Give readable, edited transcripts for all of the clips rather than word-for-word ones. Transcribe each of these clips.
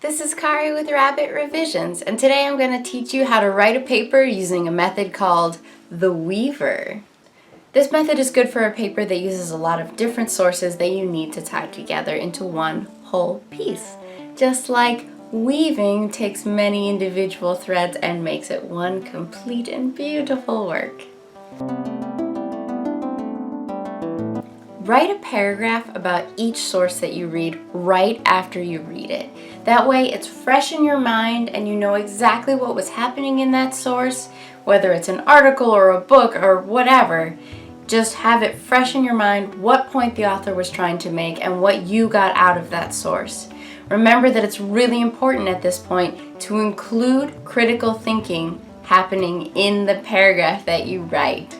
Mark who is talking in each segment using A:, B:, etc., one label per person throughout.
A: this is Kari with Rabbit Revisions, and today I'm going to teach you how to write a paper using a method called the Weaver. This method is good for a paper that uses a lot of different sources that you need to tie together into one whole piece. Just like weaving takes many individual threads and makes it one complete and beautiful work. Write a paragraph about each source that you read right after you read it. That way it's fresh in your mind and you know exactly what was happening in that source, whether it's an article or a book or whatever. Just have it fresh in your mind what point the author was trying to make and what you got out of that source. Remember that it's really important at this point to include critical thinking happening in the paragraph that you write.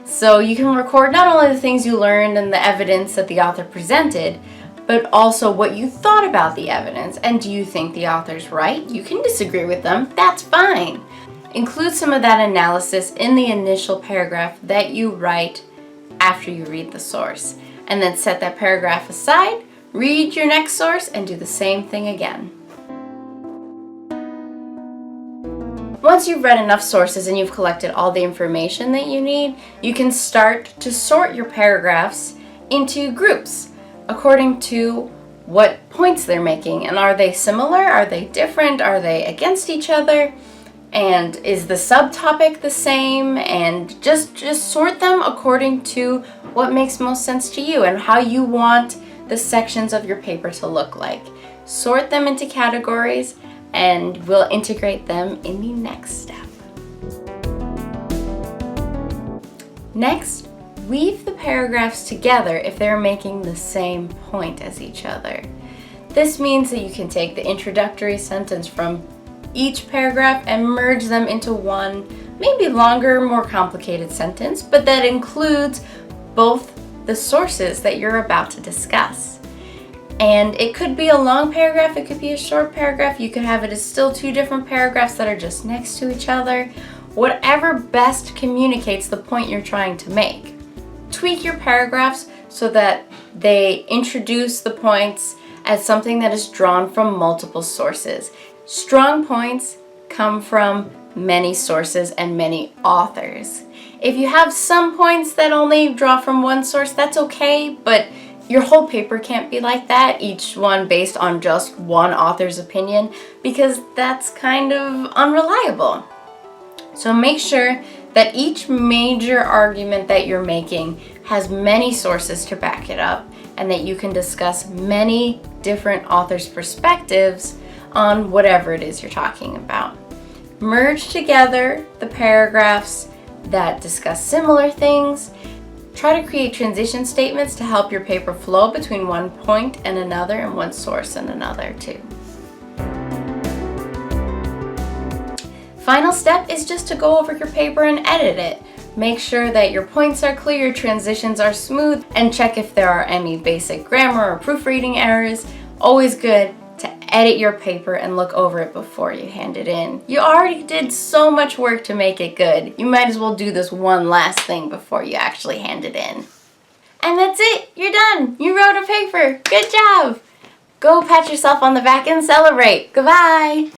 A: So you can record not only the things you learned and the evidence that the author presented, but also what you thought about the evidence. And do you think the author's right? You can disagree with them, that's fine. Include some of that analysis in the initial paragraph that you write after you read the source. And then set that paragraph aside, read your next source, and do the same thing again. Once you've read enough sources and you've collected all the information that you need, you can start to sort your paragraphs into groups according to what points they're making. And are they similar? Are they different? Are they against each other? And is the subtopic the same? And just sort them according to what makes most sense to you and how you want the sections of your paper to look like. Sort them into categories, and we'll integrate them in the next step. Next, weave the paragraphs together if they're making the same point as each other. This means that you can take the introductory sentence from each paragraph and merge them into one, maybe longer, more complicated sentence, but that includes both the sources that you're about to discuss. And it could be a long paragraph, it could be a short paragraph, you could have it as still two different paragraphs that are just next to each other. Whatever best communicates the point you're trying to make. Tweak your paragraphs so that they introduce the points as something that is drawn from multiple sources. Strong points come from many sources and many authors. If you have some points that only draw from one source, that's okay, but your whole paper can't be like that, each one based on just one author's opinion, because that's kind of unreliable. So make sure that each major argument that you're making has many sources to back it up, and that you can discuss many different authors' perspectives on whatever it is you're talking about. Merge together the paragraphs that discuss similar things. Try to create transition statements to help your paper flow between one point and another and one source and another too. Final step is just to go over your paper and edit it. Make sure that your points are clear, your transitions are smooth, and check if there are any basic grammar or proofreading errors. Always good to edit your paper and look over it before you hand it in. You already did so much work to make it good. You might as well do this one last thing before you actually hand it in. And that's it, you're done. You wrote a paper, good job. Go pat yourself on the back and celebrate. Goodbye.